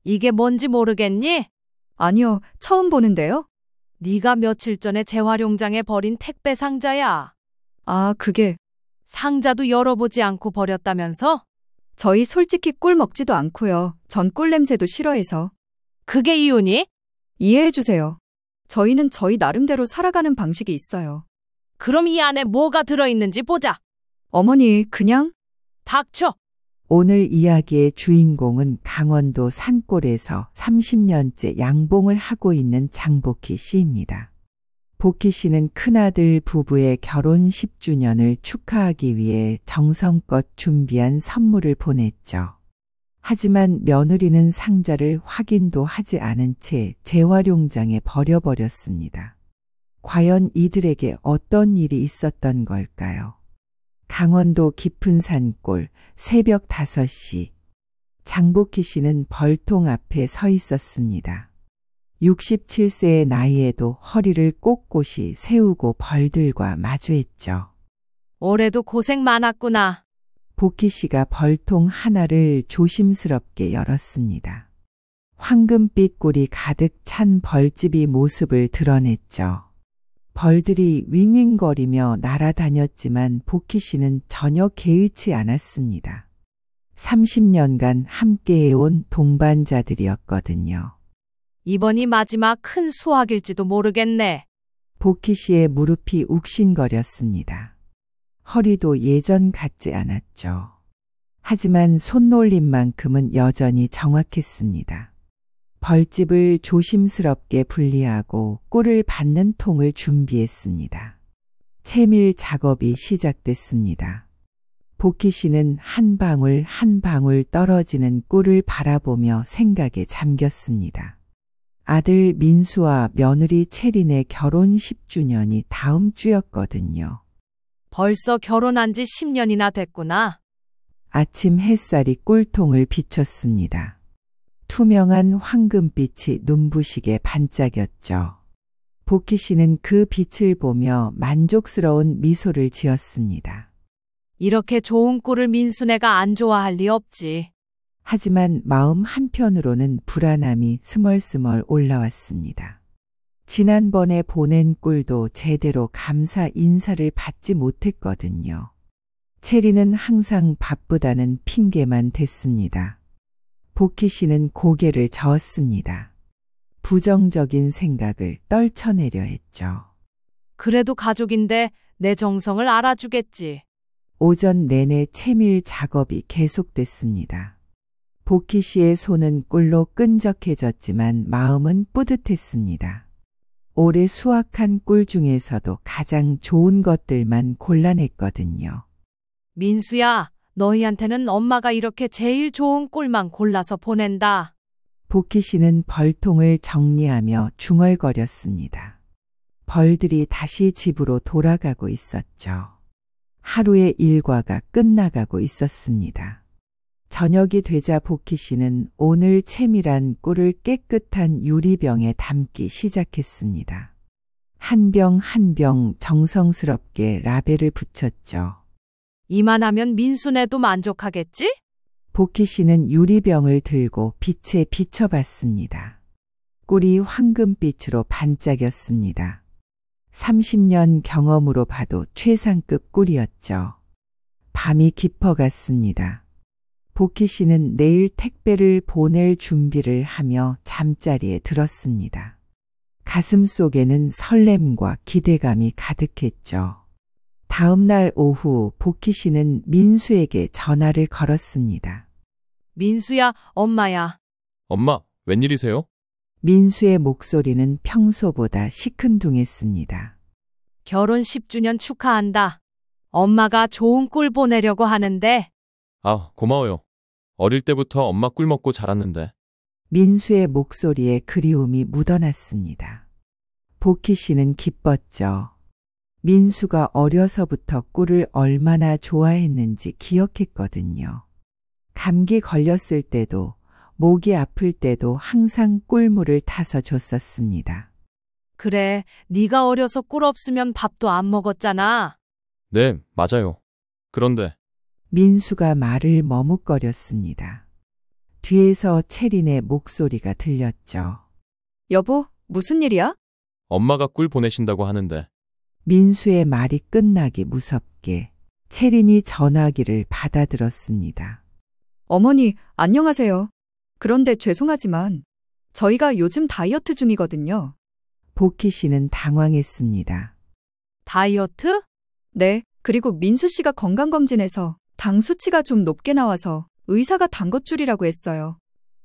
이게 뭔지 모르겠니? 아니요, 처음 보는데요. 네가 며칠 전에 재활용장에 버린 택배 상자야. 아, 그게 상자도 열어보지 않고 버렸다면서? 저희 솔직히 꿀 먹지도 않고요. 전 꿀 냄새도 싫어해서. 그게 이유니? 이해해 주세요. 저희는 저희 나름대로 살아가는 방식이 있어요. 그럼 이 안에 뭐가 들어있는지 보자. 어머니, 그냥 닥쳐. 오늘 이야기의 주인공은 강원도 산골에서 30년째 양봉을 하고 있는 장복희 씨입니다. 복희 씨는 큰아들 부부의 결혼 10주년을 축하하기 위해 정성껏 준비한 선물을 보냈죠. 하지만 며느리는 상자를 확인도 하지 않은 채 재활용장에 버려버렸습니다. 과연 이들에게 어떤 일이 있었던 걸까요? 강원도 깊은 산골 새벽 5시 장복희 씨는 벌통 앞에 서 있었습니다. 67세의 나이에도 허리를 꼿꼿이 세우고 벌들과 마주했죠. 올해도 고생 많았구나. 복희 씨가 벌통 하나를 조심스럽게 열었습니다. 황금빛 꿀이 가득 찬 벌집이 모습을 드러냈죠. 벌들이 윙윙거리며 날아다녔지만 복희 씨는 전혀 개의치 않았습니다. 30년간 함께해온 동반자들이었거든요. 이번이 마지막 큰 수확일지도 모르겠네. 복희 씨의 무릎이 욱신거렸습니다. 허리도 예전 같지 않았죠. 하지만 손놀림만큼은 여전히 정확했습니다. 벌집을 조심스럽게 분리하고 꿀을 받는 통을 준비했습니다. 채밀 작업이 시작됐습니다. 복희 씨는 한 방울 한 방울 떨어지는 꿀을 바라보며 생각에 잠겼습니다. 아들 민수와 며느리 채린의 결혼 10주년이 다음 주였거든요. 벌써 결혼한 지 10년이나 됐구나. 아침 햇살이 꿀통을 비췄습니다. 투명한 황금빛이 눈부시게 반짝였죠. 복희 씨는 그 빛을 보며 만족스러운 미소를 지었습니다. 이렇게 좋은 꿀을 민수네가 안 좋아할 리 없지. 하지만 마음 한편으로는 불안함이 스멀스멀 올라왔습니다. 지난번에 보낸 꿀도 제대로 감사 인사를 받지 못했거든요. 체리는 항상 바쁘다는 핑계만 댔습니다. 복희 씨는 고개를 저었습니다. 부정적인 생각을 떨쳐내려 했죠. 그래도 가족인데 내 정성을 알아주겠지. 오전 내내 채밀 작업이 계속됐습니다. 복희 씨의 손은 꿀로 끈적해졌지만 마음은 뿌듯했습니다. 올해 수확한 꿀 중에서도 가장 좋은 것들만 골라냈거든요. 민수야, 너희한테는 엄마가 이렇게 제일 좋은 꿀만 골라서 보낸다. 복희 씨는 벌통을 정리하며 중얼거렸습니다. 벌들이 다시 집으로 돌아가고 있었죠. 하루의 일과가 끝나가고 있었습니다. 저녁이 되자 복희 씨는 오늘 채밀한 꿀을 깨끗한 유리병에 담기 시작했습니다. 한 병 한 병 정성스럽게 라벨을 붙였죠. 이만하면 민수네도 만족하겠지? 복희 씨는 유리병을 들고 빛에 비춰봤습니다. 꿀이 황금빛으로 반짝였습니다. 30년 경험으로 봐도 최상급 꿀이었죠. 밤이 깊어갔습니다. 복희 씨는 내일 택배를 보낼 준비를 하며 잠자리에 들었습니다. 가슴 속에는 설렘과 기대감이 가득했죠. 다음 날 오후 복희 씨는 민수에게 전화를 걸었습니다. 민수야, 엄마야. 엄마, 웬일이세요? 민수의 목소리는 평소보다 시큰둥했습니다. 결혼 10주년 축하한다. 엄마가 좋은 꿀 보내려고 하는데. 아, 고마워요. 어릴 때부터 엄마 꿀 먹고 자랐는데. 민수의 목소리에 그리움이 묻어났습니다. 복희 씨는 기뻤죠. 민수가 어려서부터 꿀을 얼마나 좋아했는지 기억했거든요. 감기 걸렸을 때도 목이 아플 때도 항상 꿀물을 타서 줬었습니다. 그래, 네가 어려서 꿀 없으면 밥도 안 먹었잖아. 네, 맞아요. 그런데 민수가 말을 머뭇거렸습니다. 뒤에서 채린의 목소리가 들렸죠. 여보, 무슨 일이야? 엄마가 꿀 보내신다고 하는데. 민수의 말이 끝나기 무섭게 채린이 전화기를 받아들었습니다. 어머니, 안녕하세요. 그런데 죄송하지만 저희가 요즘 다이어트 중이거든요. 복희 씨는 당황했습니다. 다이어트? 네, 그리고 민수 씨가 건강검진에서 당 수치가 좀 높게 나와서 의사가 단 것 줄이라고 했어요.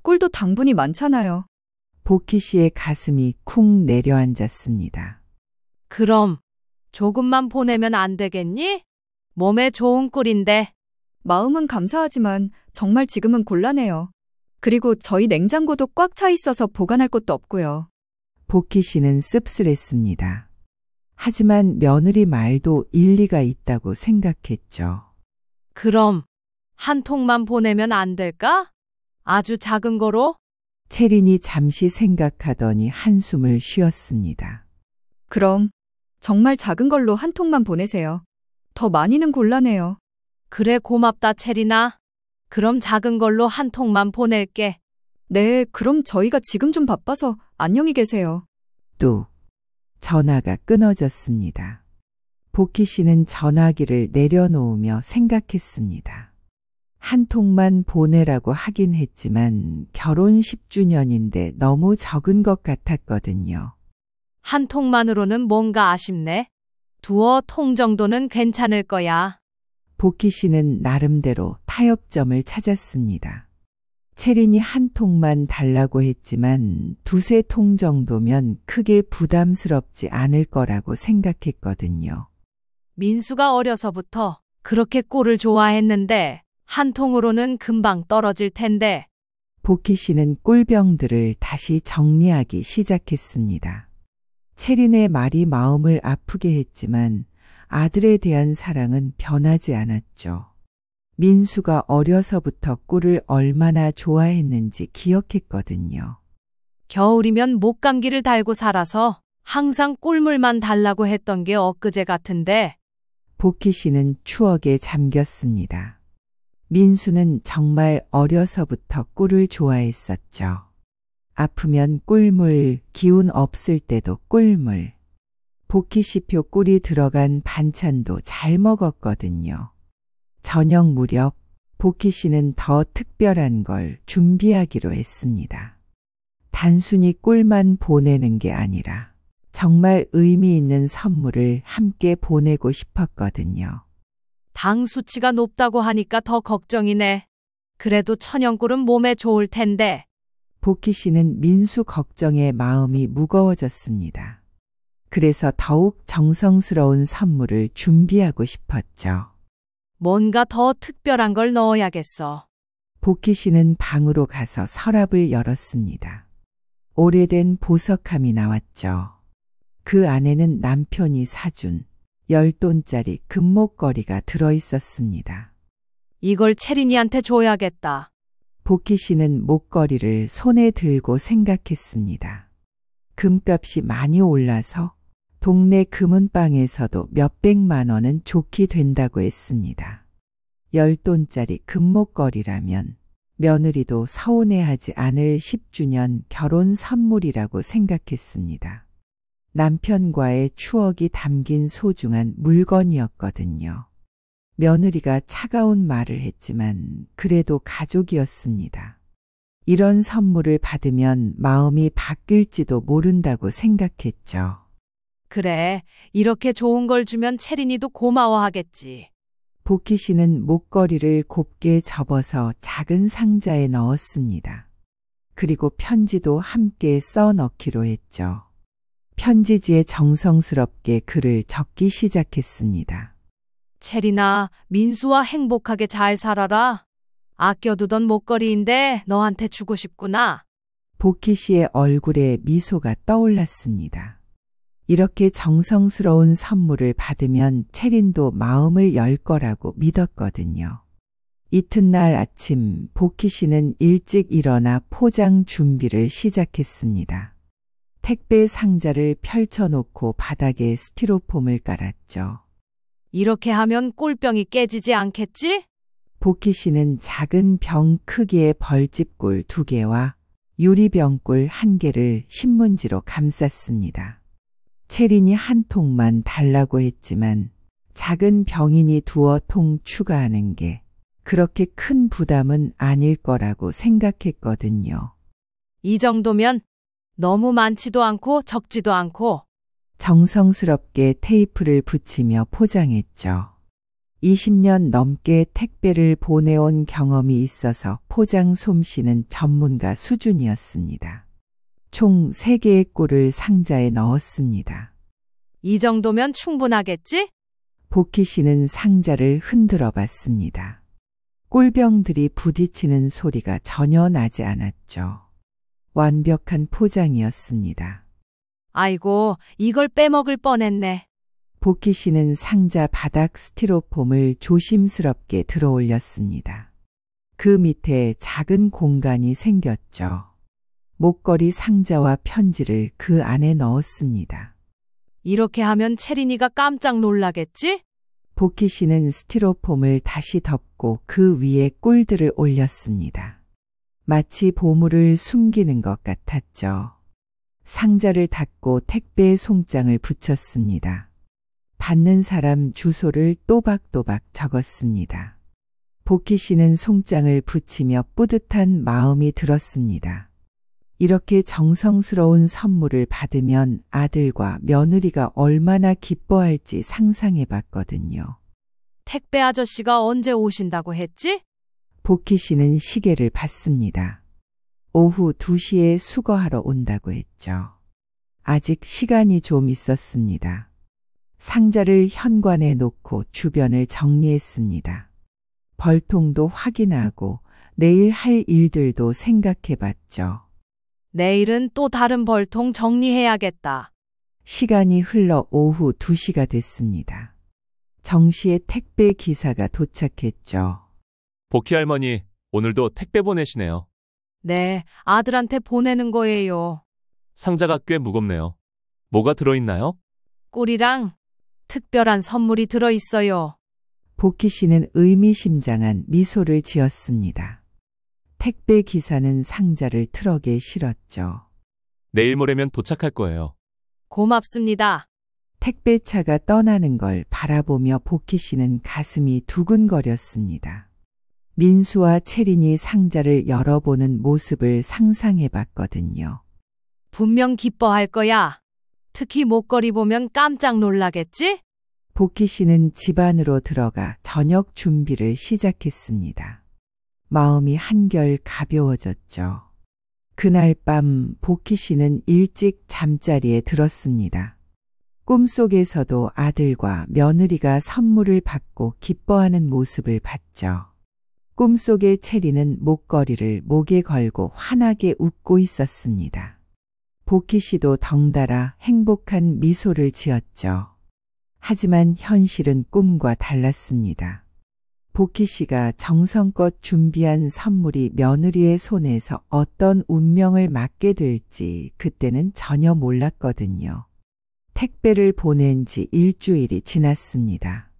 꿀도 당분이 많잖아요. 복희 씨의 가슴이 쿵 내려앉았습니다. 그럼 조금만 보내면 안 되겠니? 몸에 좋은 꿀인데. 마음은 감사하지만 정말 지금은 곤란해요. 그리고 저희 냉장고도 꽉 차 있어서 보관할 곳도 없고요. 복희 씨는 씁쓸했습니다. 하지만 며느리 말도 일리가 있다고 생각했죠. 그럼 한 통만 보내면 안 될까? 아주 작은 거로? 채린이 잠시 생각하더니 한숨을 쉬었습니다. 그럼 정말 작은 걸로 한 통만 보내세요. 더 많이는 곤란해요. 그래, 고맙다, 체리나. 그럼 작은 걸로 한 통만 보낼게. 네, 그럼 저희가 지금 좀 바빠서 안녕히 계세요. 뚝. 전화가 끊어졌습니다. 복희 씨는 전화기를 내려놓으며 생각했습니다. 한 통만 보내라고 하긴 했지만 결혼 10주년인데 너무 적은 것 같았거든요. 한 통만으로는 뭔가 아쉽네. 두어 통 정도는 괜찮을 거야. 복희 씨는 나름대로 타협점을 찾았습니다. 채린이 한 통만 달라고 했지만 두세 통 정도면 크게 부담스럽지 않을 거라고 생각했거든요. 민수가 어려서부터 그렇게 꿀을 좋아했는데 한 통으로는 금방 떨어질 텐데. 복희 씨는 꿀병들을 다시 정리하기 시작했습니다. 채린의 말이 마음을 아프게 했지만 아들에 대한 사랑은 변하지 않았죠. 민수가 어려서부터 꿀을 얼마나 좋아했는지 기억했거든요. 겨울이면 목감기를 달고 살아서 항상 꿀물만 달라고 했던 게 엊그제 같은데. 복희 씨는 추억에 잠겼습니다. 민수는 정말 어려서부터 꿀을 좋아했었죠. 아프면 꿀물, 기운 없을 때도 꿀물. 복희 씨표 꿀이 들어간 반찬도 잘 먹었거든요. 저녁 무렵 복희 씨는 더 특별한 걸 준비하기로 했습니다. 단순히 꿀만 보내는 게 아니라 정말 의미 있는 선물을 함께 보내고 싶었거든요. 당 수치가 높다고 하니까 더 걱정이네. 그래도 천연꿀은 몸에 좋을 텐데. 복희 씨는 민수 걱정에 마음이 무거워졌습니다. 그래서 더욱 정성스러운 선물을 준비하고 싶었죠. 뭔가 더 특별한 걸 넣어야겠어. 복희 씨는 방으로 가서 서랍을 열었습니다. 오래된 보석함이 나왔죠. 그 안에는 남편이 사준 10돈짜리 금목걸이가 들어있었습니다. 이걸 채린이한테 줘야겠다. 복희 씨는 목걸이를 손에 들고 생각했습니다. 금값이 많이 올라서 동네 금은방에서도 몇백만 원은 좋게 된다고 했습니다. 10돈짜리 금목걸이라면 며느리도 서운해하지 않을 10주년 결혼 선물이라고 생각했습니다. 남편과의 추억이 담긴 소중한 물건이었거든요. 며느리가 차가운 말을 했지만 그래도 가족이었습니다. 이런 선물을 받으면 마음이 바뀔지도 모른다고 생각했죠. 그래, 이렇게 좋은 걸 주면 채린이도 고마워하겠지. 복희 씨는 목걸이를 곱게 접어서 작은 상자에 넣었습니다. 그리고 편지도 함께 써 넣기로 했죠. 편지지에 정성스럽게 글을 적기 시작했습니다. 채린아, 민수와 행복하게 잘 살아라. 아껴두던 목걸이인데 너한테 주고 싶구나. 복희 씨의 얼굴에 미소가 떠올랐습니다. 이렇게 정성스러운 선물을 받으면 채린도 마음을 열 거라고 믿었거든요. 이튿날 아침 복희 씨는 일찍 일어나 포장 준비를 시작했습니다. 택배 상자를 펼쳐놓고 바닥에 스티로폼을 깔았죠. 이렇게 하면 꿀병이 깨지지 않겠지? 복희 씨는 작은 병 크기의 벌집꿀 2개와 유리병꿀 1개를 신문지로 감쌌습니다. 채린이 한 통만 달라고 했지만 작은 병이니 2통 추가하는 게 그렇게 큰 부담은 아닐 거라고 생각했거든요. 이 정도면 너무 많지도 않고 적지도 않고. 정성스럽게 테이프를 붙이며 포장했죠. 20년 넘게 택배를 보내온 경험이 있어서 포장 솜씨는 전문가 수준이었습니다. 총 3개의 꿀을 상자에 넣었습니다. 이 정도면 충분하겠지? 복희 씨는 상자를 흔들어 봤습니다. 꿀병들이 부딪히는 소리가 전혀 나지 않았죠. 완벽한 포장이었습니다. 아이고, 이걸 빼먹을 뻔했네. 복희 씨는 상자 바닥 스티로폼을 조심스럽게 들어 올렸습니다. 그 밑에 작은 공간이 생겼죠. 목걸이 상자와 편지를 그 안에 넣었습니다. 이렇게 하면 채린이가 깜짝 놀라겠지? 복희 씨는 스티로폼을 다시 덮고 그 위에 꿀들을 올렸습니다. 마치 보물을 숨기는 것 같았죠. 상자를 닫고 택배에 송장을 붙였습니다. 받는 사람 주소를 또박또박 적었습니다. 복희 씨는 송장을 붙이며 뿌듯한 마음이 들었습니다. 이렇게 정성스러운 선물을 받으면 아들과 며느리가 얼마나 기뻐할지 상상해 봤거든요. 택배 아저씨가 언제 오신다고 했지? 복희 씨는 시계를 봤습니다. 오후 2시에 수거하러 온다고 했죠. 아직 시간이 좀 있었습니다. 상자를 현관에 놓고 주변을 정리했습니다. 벌통도 확인하고 내일 할 일들도 생각해 봤죠. 내일은 또 다른 벌통 정리해야겠다. 시간이 흘러 오후 2시가 됐습니다. 정시에 택배 기사가 도착했죠. 복희 할머니, 오늘도 택배 보내시네요. 네, 아들한테 보내는 거예요. 상자가 꽤 무겁네요. 뭐가 들어있나요? 꿀이랑 특별한 선물이 들어있어요. 복희 씨는 의미심장한 미소를 지었습니다. 택배 기사는 상자를 트럭에 실었죠. 내일 모레면 도착할 거예요. 고맙습니다. 택배차가 떠나는 걸 바라보며 복희 씨는 가슴이 두근거렸습니다. 민수와 채린이 상자를 열어보는 모습을 상상해 봤거든요. 분명 기뻐할 거야. 특히 목걸이 보면 깜짝 놀라겠지? 복희 씨는 집 안으로 들어가 저녁 준비를 시작했습니다. 마음이 한결 가벼워졌죠. 그날 밤 복희 씨는 일찍 잠자리에 들었습니다. 꿈속에서도 아들과 며느리가 선물을 받고 기뻐하는 모습을 봤죠. 꿈속의 채리는 목걸이를 목에 걸고 환하게 웃고 있었습니다. 복희 씨도 덩달아 행복한 미소를 지었죠. 하지만 현실은 꿈과 달랐습니다. 복희 씨가 정성껏 준비한 선물이 며느리의 손에서 어떤 운명을 맞게 될지 그때는 전혀 몰랐거든요. 택배를 보낸 지 일주일이 지났습니다.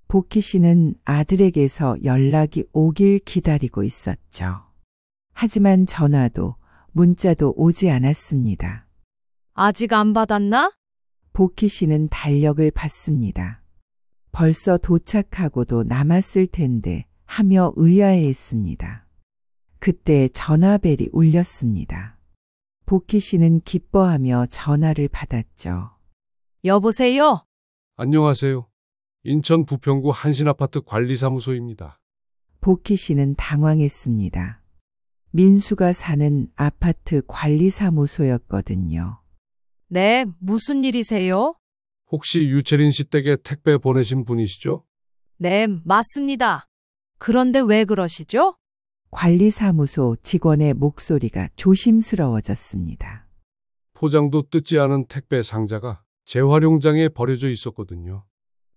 복희 씨는 아들에게서 연락이 오길 기다리고 있었죠. 하지만 전화도 문자도 오지 않았습니다. 아직 안 받았나? 복희 씨는 달력을 봤습니다. 벌써 도착하고도 남았을 텐데 하며 의아해했습니다. 그때 전화벨이 울렸습니다. 복희 씨는 기뻐하며 전화를 받았죠. 여보세요? 안녕하세요. 인천 부평구 한신아파트 관리사무소입니다. 복희 씨는 당황했습니다. 민수가 사는 아파트 관리사무소였거든요. 네, 무슨 일이세요? 혹시 유채린 씨 댁에 택배 보내신 분이시죠? 네, 맞습니다. 그런데 왜 그러시죠? 관리사무소 직원의 목소리가 조심스러워졌습니다. 포장도 뜯지 않은 택배 상자가 재활용장에 버려져 있었거든요.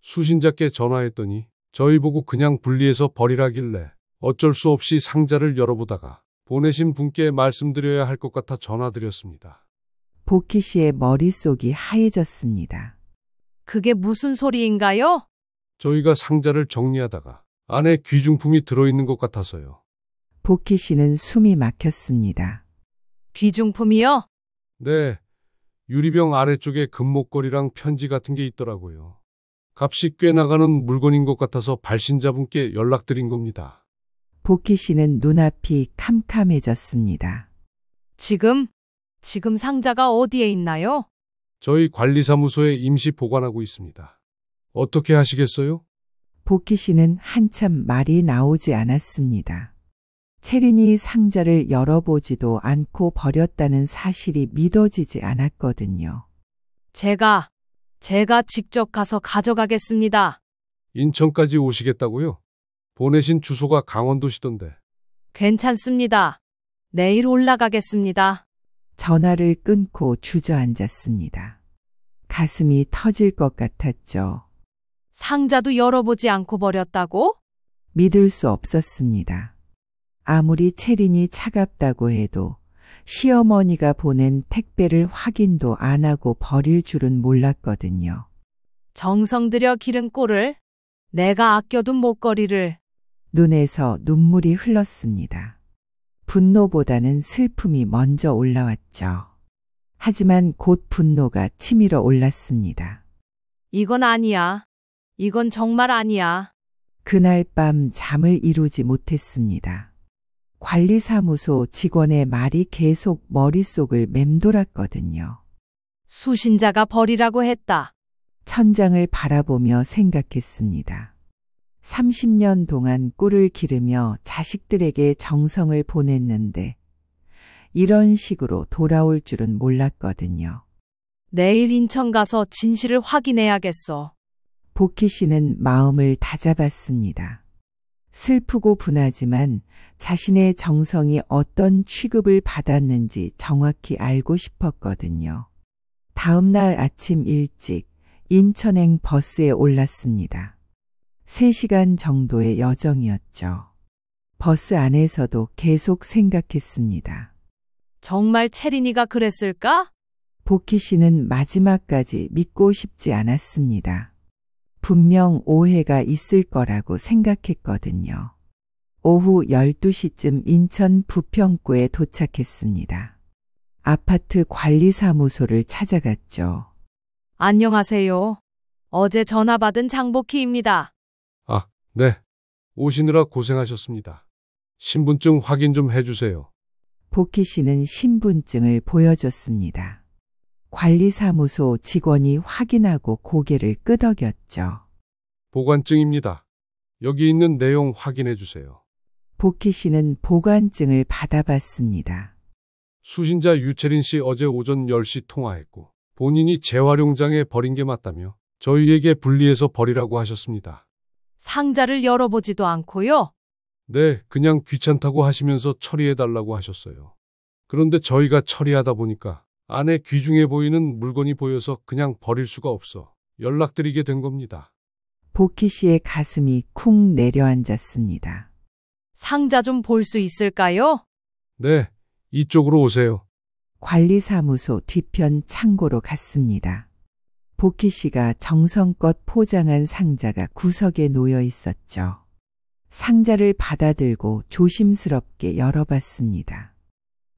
수신자께 전화했더니 저희 보고 그냥 분리해서 버리라길래 어쩔 수 없이 상자를 열어보다가 보내신 분께 말씀드려야 할 것 같아 전화드렸습니다. 복희 씨의 머릿속이 하얘졌습니다. 그게 무슨 소리인가요? 저희가 상자를 정리하다가 안에 귀중품이 들어있는 것 같아서요. 복희 씨는 숨이 막혔습니다. 귀중품이요? 네, 유리병 아래쪽에 금목걸이랑 편지 같은 게 있더라고요. 값이 꽤 나가는 물건인 것 같아서 발신자분께 연락드린 겁니다. 복희 씨는 눈앞이 캄캄해졌습니다. 지금 상자가 어디에 있나요? 저희 관리사무소에 임시 보관하고 있습니다. 어떻게 하시겠어요? 복희 씨는 한참 말이 나오지 않았습니다. 채린이 상자를 열어보지도 않고 버렸다는 사실이 믿어지지 않았거든요. 제가 직접 가서 가져가겠습니다. 인천까지 오시겠다고요? 보내신 주소가 강원도시던데. 괜찮습니다. 내일 올라가겠습니다. 전화를 끊고 주저앉았습니다. 가슴이 터질 것 같았죠. 상자도 열어보지 않고 버렸다고? 믿을 수 없었습니다. 아무리 채린이 차갑다고 해도 시어머니가 보낸 택배를 확인도 안 하고 버릴 줄은 몰랐거든요. 정성 들여 기른 꼴을, 내가 아껴둔 목걸이를. 눈에서 눈물이 흘렀습니다. 분노보다는 슬픔이 먼저 올라왔죠. 하지만 곧 분노가 치밀어 올랐습니다. 이건 아니야. 이건 정말 아니야. 그날 밤 잠을 이루지 못했습니다. 관리사무소 직원의 말이 계속 머릿속을 맴돌았거든요. 수신자가 버리라고 했다. 천장을 바라보며 생각했습니다. 30년 동안 꿀을 기르며 자식들에게 정성을 보냈는데 이런 식으로 돌아올 줄은 몰랐거든요. 내일 인천 가서 진실을 확인해야겠어. 복희 씨는 마음을 다잡았습니다. 슬프고 분하지만 자신의 정성이 어떤 취급을 받았는지 정확히 알고 싶었거든요. 다음 날 아침 일찍 인천행 버스에 올랐습니다. 3시간 정도의 여정이었죠. 버스 안에서도 계속 생각했습니다. 정말 채린이가 그랬을까? 복희 씨는 마지막까지 믿고 싶지 않았습니다. 분명 오해가 있을 거라고 생각했거든요. 오후 12시쯤 인천 부평구에 도착했습니다. 아파트 관리사무소를 찾아갔죠. 안녕하세요. 어제 전화 받은 장복희입니다. 아, 네. 오시느라 고생하셨습니다. 신분증 확인 좀 해주세요. 복희 씨는 신분증을 보여줬습니다. 관리사무소 직원이 확인하고 고개를 끄덕였죠. 보관증입니다. 여기 있는 내용 확인해 주세요. 복희 씨는 보관증을 받아봤습니다. 수신자 유채린 씨 어제 오전 10시 통화했고 본인이 재활용장에 버린 게 맞다며 저희에게 분리해서 버리라고 하셨습니다. 상자를 열어보지도 않고요. 네, 그냥 귀찮다고 하시면서 처리해달라고 하셨어요. 그런데 저희가 처리하다 보니까 안에 귀중해 보이는 물건이 보여서 그냥 버릴 수가 없어 연락드리게 된 겁니다. 복희 씨의 가슴이 쿵 내려앉았습니다. 상자 좀 볼 수 있을까요? 네, 이쪽으로 오세요. 관리사무소 뒤편 창고로 갔습니다. 복희 씨가 정성껏 포장한 상자가 구석에 놓여 있었죠. 상자를 받아들고 조심스럽게 열어봤습니다.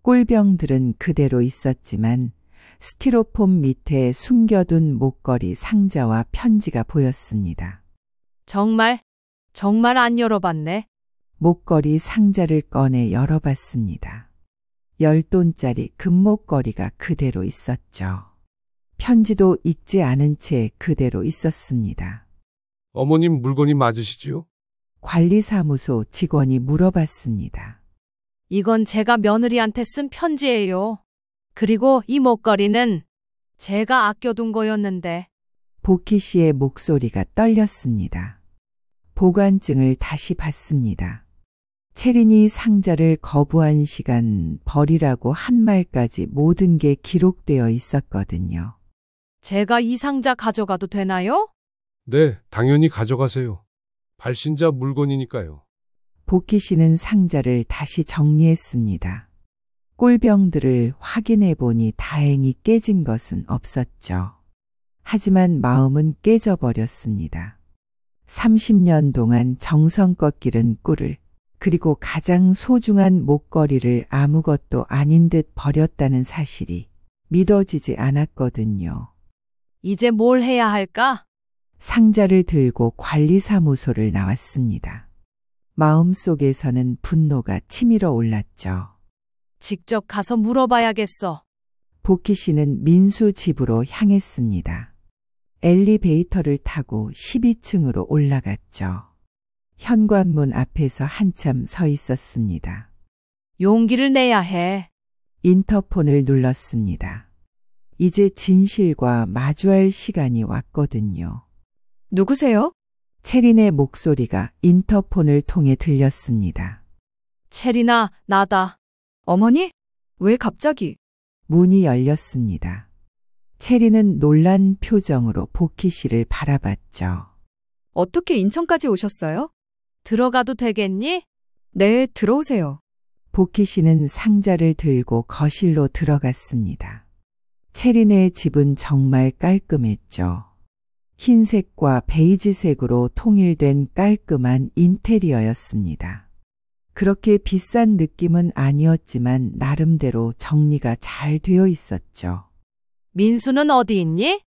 꿀병들은 그대로 있었지만 스티로폼 밑에 숨겨둔 목걸이 상자와 편지가 보였습니다. 정말 안 열어봤네. 목걸이 상자를 꺼내 열어봤습니다. 10돈짜리 금목걸이가 그대로 있었죠. 편지도 읽지 않은 채 그대로 있었습니다. 어머님 물건이 맞으시지요? 관리사무소 직원이 물어봤습니다. 이건 제가 며느리한테 쓴 편지예요. 그리고 이 목걸이는 제가 아껴둔 거였는데. 복희 씨의 목소리가 떨렸습니다. 보관증을 다시 봤습니다. 채린이 상자를 거부한 시간, 버리라고 한 말까지 모든 게 기록되어 있었거든요. 제가 이 상자 가져가도 되나요? 네, 당연히 가져가세요. 발신자 물건이니까요. 복희 씨는 상자를 다시 정리했습니다. 꿀병들을 확인해 보니 다행히 깨진 것은 없었죠. 하지만 마음은 깨져버렸습니다. 30년 동안 정성껏 기른 꿀을, 그리고 가장 소중한 목걸이를 아무것도 아닌 듯 버렸다는 사실이 믿어지지 않았거든요. 이제 뭘 해야 할까? 상자를 들고 관리사무소를 나왔습니다. 마음속에서는 분노가 치밀어 올랐죠. 직접 가서 물어봐야겠어. 복희 씨는 민수 집으로 향했습니다. 엘리베이터를 타고 12층으로 올라갔죠. 현관문 앞에서 한참 서 있었습니다. 용기를 내야 해. 인터폰을 눌렀습니다. 이제 진실과 마주할 시간이 왔거든요. 누구세요? 체린의 목소리가 인터폰을 통해 들렸습니다. 체리나, 나다. 어머니? 왜 갑자기? 문이 열렸습니다. 체린은 놀란 표정으로 복희 씨를 바라봤죠. 어떻게 인천까지 오셨어요? 들어가도 되겠니? 네, 들어오세요. 복희 씨는 상자를 들고 거실로 들어갔습니다. 체린의 집은 정말 깔끔했죠. 흰색과 베이지색으로 통일된 깔끔한 인테리어였습니다. 그렇게 비싼 느낌은 아니었지만 나름대로 정리가 잘 되어 있었죠. 민수는 어디 있니?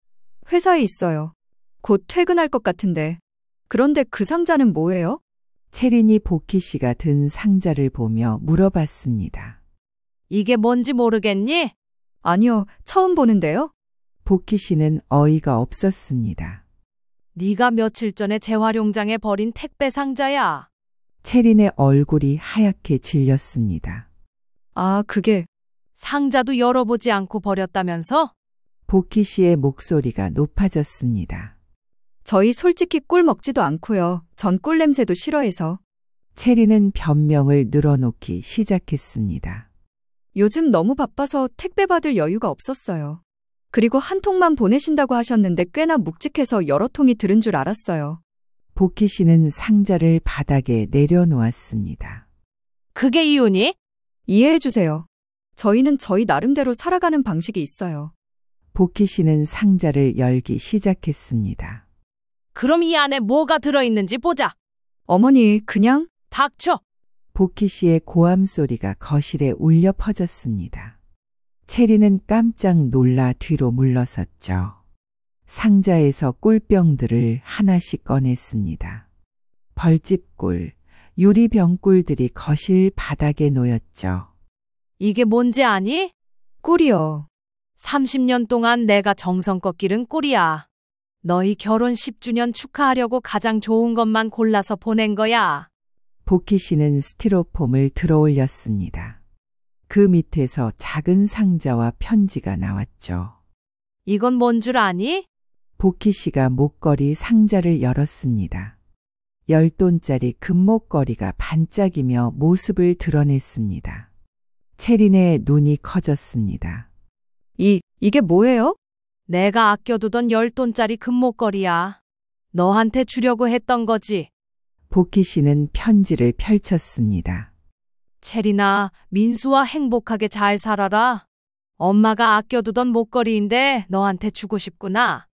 회사에 있어요. 곧 퇴근할 것 같은데. 그런데 그 상자는 뭐예요? 체린이 복희 씨가 든 상자를 보며 물어봤습니다. 이게 뭔지 모르겠니? 아니요, 처음 보는데요. 복희 씨는 어이가 없었습니다. 네가 며칠 전에 재활용장에 버린 택배 상자야. 체린의 얼굴이 하얗게 질렸습니다. 아, 그게 상자도 열어보지 않고 버렸다면서? 복희 씨의 목소리가 높아졌습니다. 저희 솔직히 꿀 먹지도 않고요. 전 꿀 냄새도 싫어해서. 체린은 변명을 늘어놓기 시작했습니다. 요즘 너무 바빠서 택배 받을 여유가 없었어요. 그리고 한 통만 보내신다고 하셨는데 꽤나 묵직해서 여러 통이 들은 줄 알았어요. 복희 씨는 상자를 바닥에 내려놓았습니다. 그게 이유니? 이해해 주세요. 저희는 저희 나름대로 살아가는 방식이 있어요. 복희 씨는 상자를 열기 시작했습니다. 그럼 이 안에 뭐가 들어있는지 보자. 어머니, 그냥 닥쳐. 복희 씨의 고함 소리가 거실에 울려 퍼졌습니다. 체리는 깜짝 놀라 뒤로 물러섰죠. 상자에서 꿀병들을 하나씩 꺼냈습니다. 벌집꿀, 유리병꿀들이 거실 바닥에 놓였죠. 이게 뭔지 아니? 꿀이요. 30년 동안 내가 정성껏 기른 꿀이야. 너희 결혼 10주년 축하하려고 가장 좋은 것만 골라서 보낸 거야. 복희 씨는 스티로폼을 들어 올렸습니다. 그 밑에서 작은 상자와 편지가 나왔죠. 이건 뭔 줄 아니? 복희 씨가 목걸이 상자를 열었습니다. 10돈짜리 금목걸이가 반짝이며 모습을 드러냈습니다. 체린의 눈이 커졌습니다. 이게 뭐예요? 내가 아껴두던 10돈짜리 금목걸이야. 너한테 주려고 했던 거지. 복희 씨는 편지를 펼쳤습니다. 체리나, 민수와 행복하게 잘 살아라. 엄마가 아껴두던 목걸이인데 너한테 주고 싶구나.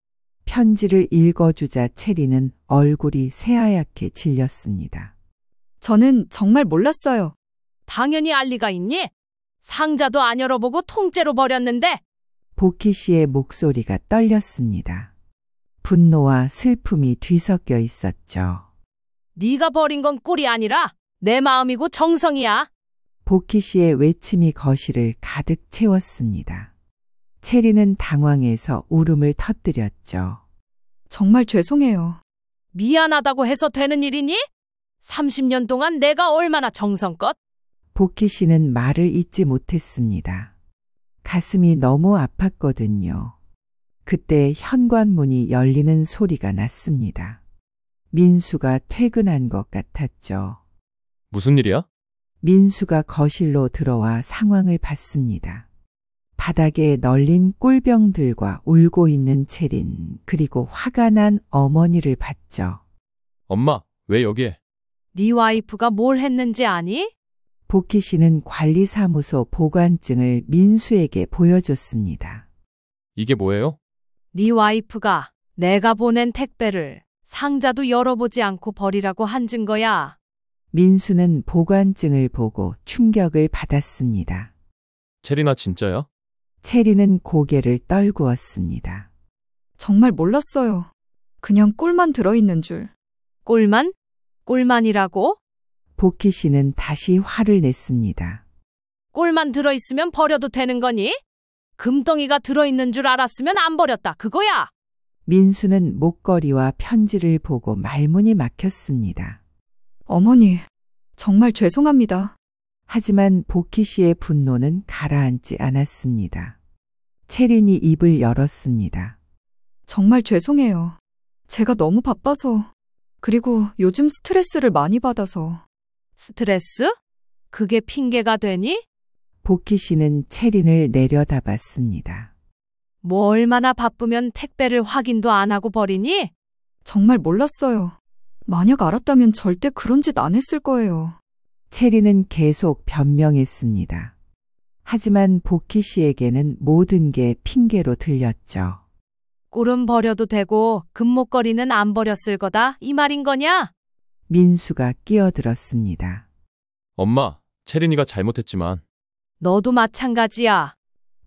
편지를 읽어주자 체리는 얼굴이 새하얗게 질렸습니다. 저는 정말 몰랐어요. 당연히 알 리가 있니? 상자도 안 열어보고 통째로 버렸는데. 복희 씨의 목소리가 떨렸습니다. 분노와 슬픔이 뒤섞여 있었죠. 네가 버린 건 꿀이 아니라 내 마음이고 정성이야. 복희 씨의 외침이 거실을 가득 채웠습니다. 체리는 당황해서 울음을 터뜨렸죠. 정말 죄송해요. 미안하다고 해서 되는 일이니? 30년 동안 내가 얼마나 정성껏? 복희 씨는 말을 잇지 못했습니다. 가슴이 너무 아팠거든요. 그때 현관문이 열리는 소리가 났습니다. 민수가 퇴근한 것 같았죠. 무슨 일이야? 민수가 거실로 들어와 상황을 봤습니다. 바닥에 널린 꿀병들과 울고 있는 체린, 그리고 화가 난 어머니를 봤죠. 엄마, 왜 여기에? 네 와이프가 뭘 했는지 아니? 복희 씨는 관리사무소 보관증을 민수에게 보여줬습니다. 이게 뭐예요? 네 와이프가 내가 보낸 택배를 상자도 열어보지 않고 버리라고 한 증거야. 민수는 보관증을 보고 충격을 받았습니다. 체리나 진짜야? 체리는 고개를 떨구었습니다. 정말 몰랐어요. 그냥 꿀만 들어있는 줄. 꿀만? 꿀만이라고? 복희 씨는 다시 화를 냈습니다. 꿀만 들어있으면 버려도 되는 거니? 금덩이가 들어있는 줄 알았으면 안 버렸다. 그거야. 민수는 목걸이와 편지를 보고 말문이 막혔습니다. 어머니, 정말 죄송합니다. 하지만 복희 씨의 분노는 가라앉지 않았습니다. 체린이 입을 열었습니다. 정말 죄송해요. 제가 너무 바빠서. 그리고 요즘 스트레스를 많이 받아서. 스트레스? 그게 핑계가 되니? 복희 씨는 체린을 내려다봤습니다. 뭐 얼마나 바쁘면 택배를 확인도 안 하고 버리니? 정말 몰랐어요. 만약 알았다면 절대 그런 짓 안 했을 거예요. 체린은 계속 변명했습니다. 하지만 복희 씨에게는 모든 게 핑계로 들렸죠. 꿀은 버려도 되고 금목걸이는 안 버렸을 거다. 이 말인 거냐? 민수가 끼어들었습니다. 엄마, 체린이가 잘못했지만 너도 마찬가지야.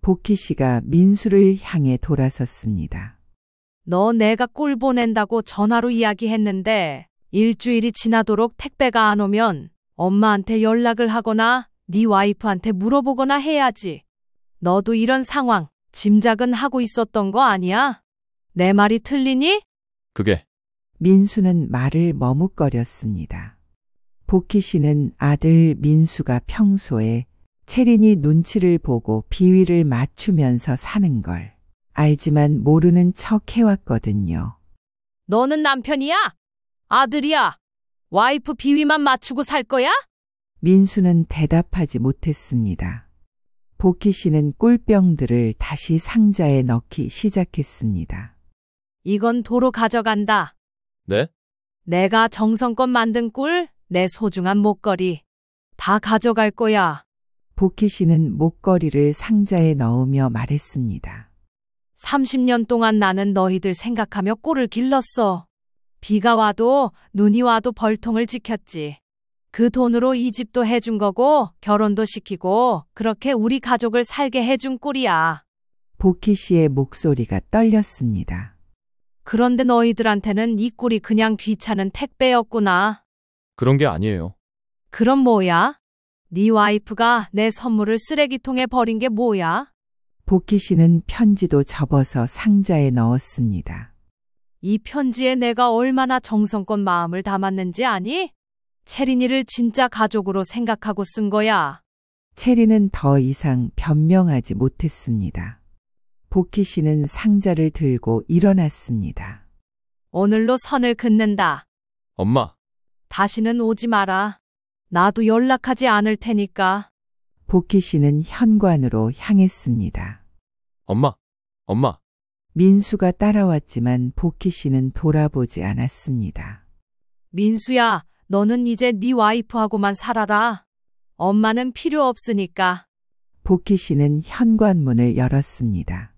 복희 씨가 민수를 향해 돌아섰습니다. 너 내가 꿀 보낸다고 전화로 이야기했는데 일주일이 지나도록 택배가 안 오면 엄마한테 연락을 하거나 네 와이프한테 물어보거나 해야지. 너도 이런 상황 짐작은 하고 있었던 거 아니야? 내 말이 틀리니? 그게 민수는 말을 머뭇거렸습니다. 복희 씨는 아들 민수가 평소에 체린이 눈치를 보고 비위를 맞추면서 사는 걸 알지만 모르는 척 해왔거든요. 너는 남편이야? 아들이야? 와이프 비위만 맞추고 살 거야? 민수는 대답하지 못했습니다. 복희 씨는 꿀병들을 다시 상자에 넣기 시작했습니다. 이건 도로 가져간다. 네? 내가 정성껏 만든 꿀, 내 소중한 목걸이 다 가져갈 거야. 복희 씨는 목걸이를 상자에 넣으며 말했습니다. 30년 동안 나는 너희들 생각하며 꿀을 길렀어. 비가 와도 눈이 와도 벌통을 지켰지. 그 돈으로 이 집도 해준 거고 결혼도 시키고 그렇게 우리 가족을 살게 해준 꿀이야. 복희 씨의 목소리가 떨렸습니다. 그런데 너희들한테는 이 꿀이 그냥 귀찮은 택배였구나. 그런 게 아니에요. 그럼 뭐야? 네 와이프가 내 선물을 쓰레기통에 버린 게 뭐야? 복희 씨는 편지도 접어서 상자에 넣었습니다. 이 편지에 내가 얼마나 정성껏 마음을 담았는지 아니? 체린이를 진짜 가족으로 생각하고 쓴 거야. 체리는 더 이상 변명하지 못했습니다. 복희 씨는 상자를 들고 일어났습니다. 오늘로 선을 긋는다. 엄마, 다시는 오지 마라. 나도 연락하지 않을 테니까. 복희 씨는 현관으로 향했습니다. 엄마. 민수가 따라왔지만 복희 씨는 돌아보지 않았습니다. 민수야, 너는 이제 네 와이프하고만 살아라. 엄마는 필요 없으니까. 복희 씨는 현관문을 열었습니다.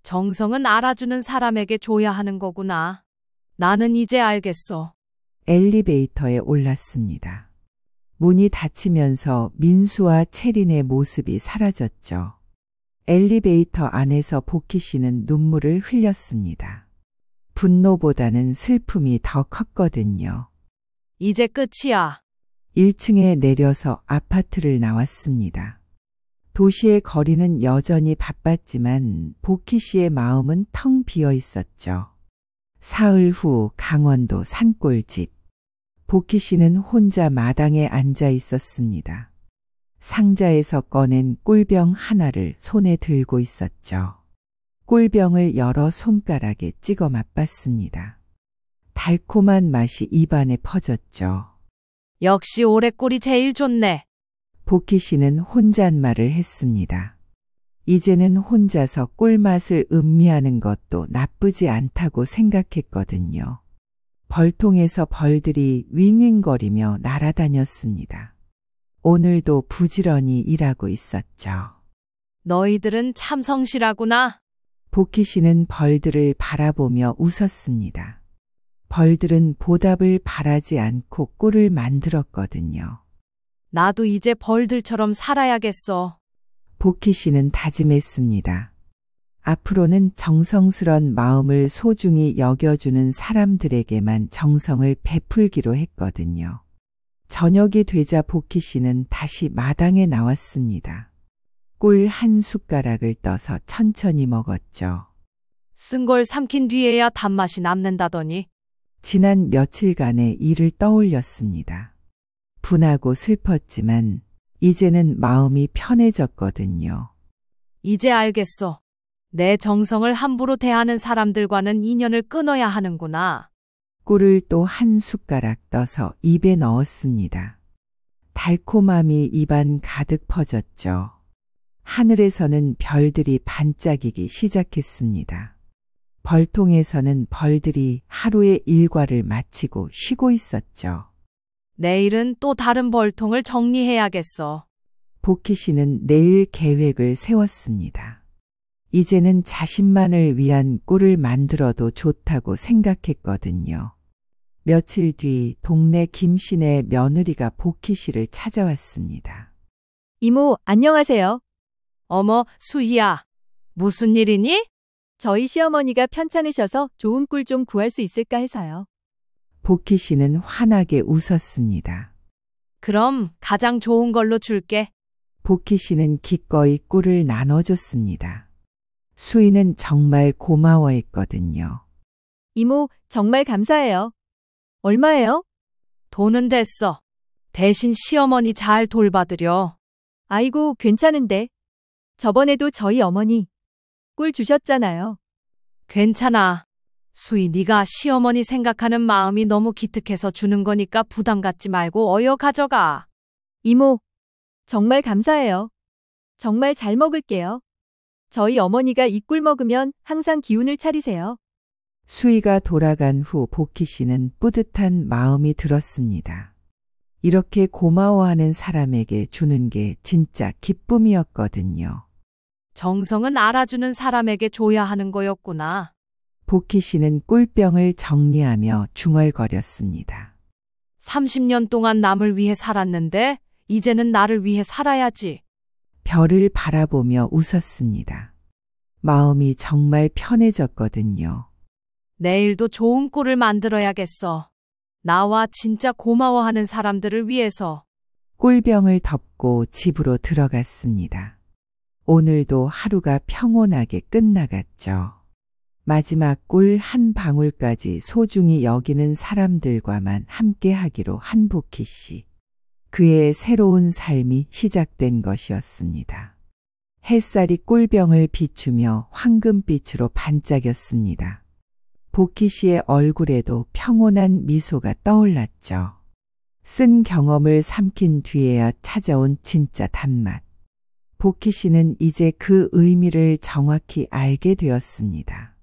정성은 알아주는 사람에게 줘야 하는 거구나. 나는 이제 알겠어. 엘리베이터에 올랐습니다. 문이 닫히면서 민수와 체린의 모습이 사라졌죠. 엘리베이터 안에서 복희 씨는 눈물을 흘렸습니다. 분노보다는 슬픔이 더 컸거든요. 이제 끝이야. 1층에 내려서 아파트를 나왔습니다. 도시의 거리는 여전히 바빴지만 복희 씨의 마음은 텅 비어 있었죠. 사흘 후 강원도 산골집. 복희 씨는 혼자 마당에 앉아 있었습니다. 상자에서 꺼낸 꿀병 하나를 손에 들고 있었죠. 꿀병을 여러 손가락에 찍어 맛봤습니다. 달콤한 맛이 입안에 퍼졌죠. 역시 올해 꿀이 제일 좋네. 복희 씨는 혼잣말을 했습니다. 이제는 혼자서 꿀맛을 음미하는 것도 나쁘지 않다고 생각했거든요. 벌통에서 벌들이 윙윙거리며 날아다녔습니다. 오늘도 부지런히 일하고 있었죠. 너희들은 참 성실하구나. 복희 씨는 벌들을 바라보며 웃었습니다. 벌들은 보답을 바라지 않고 꿀을 만들었거든요. 나도 이제 벌들처럼 살아야겠어. 복희 씨는 다짐했습니다. 앞으로는 정성스런 마음을 소중히 여겨주는 사람들에게만 정성을 베풀기로 했거든요. 저녁이 되자 복희 씨는 다시 마당에 나왔습니다. 꿀 한 숟가락을 떠서 천천히 먹었죠. 쓴 걸 삼킨 뒤에야 단맛이 남는다더니. 지난 며칠간의 일을 떠올렸습니다. 분하고 슬펐지만 이제는 마음이 편해졌거든요. 이제 알겠어. 내 정성을 함부로 대하는 사람들과는 인연을 끊어야 하는구나. 꿀을 또 한 숟가락 떠서 입에 넣었습니다. 달콤함이 입안 가득 퍼졌죠. 하늘에서는 별들이 반짝이기 시작했습니다. 벌통에서는 벌들이 하루의 일과를 마치고 쉬고 있었죠. 내일은 또 다른 벌통을 정리해야겠어. 복희 씨는 내일 계획을 세웠습니다. 이제는 자신만을 위한 꿀을 만들어도 좋다고 생각했거든요. 며칠 뒤 동네 김씨네 며느리가 복희 씨를 찾아왔습니다. 이모, 안녕하세요. 어머, 수희야. 무슨 일이니? 저희 시어머니가 편찮으셔서 좋은 꿀 좀 구할 수 있을까 해서요. 복희 씨는 환하게 웃었습니다. 그럼 가장 좋은 걸로 줄게. 복희 씨는 기꺼이 꿀을 나눠줬습니다. 수희는 정말 고마워했거든요. 이모, 정말 감사해요. 얼마예요? 돈은 됐어. 대신 시어머니 잘 돌봐드려. 아이고, 괜찮은데. 저번에도 저희 어머니 꿀 주셨잖아요. 괜찮아. 수희, 네가 시어머니 생각하는 마음이 너무 기특해서 주는 거니까 부담 갖지 말고 어여 가져가. 이모, 정말 감사해요. 정말 잘 먹을게요. 저희 어머니가 이 꿀 먹으면 항상 기운을 차리세요. 수희가 돌아간 후 복희 씨는 뿌듯한 마음이 들었습니다. 이렇게 고마워하는 사람에게 주는 게 진짜 기쁨이었거든요. 정성은 알아주는 사람에게 줘야 하는 거였구나. 복희 씨는 꿀병을 정리하며 중얼거렸습니다. 30년 동안 남을 위해 살았는데 이제는 나를 위해 살아야지. 별을 바라보며 웃었습니다. 마음이 정말 편해졌거든요. 내일도 좋은 꿀을 만들어야겠어. 나와 진짜 고마워하는 사람들을 위해서. 꿀병을 덮고 집으로 들어갔습니다. 오늘도 하루가 평온하게 끝나갔죠. 마지막 꿀 한 방울까지 소중히 여기는 사람들과만 함께 하기로 한 복희 씨. 그의 새로운 삶이 시작된 것이었습니다. 햇살이 꿀병을 비추며 황금빛으로 반짝였습니다. 복희 씨의 얼굴에도 평온한 미소가 떠올랐죠. 쓴 경험을 삼킨 뒤에야 찾아온 진짜 단맛. 복희 씨는 이제 그 의미를 정확히 알게 되었습니다.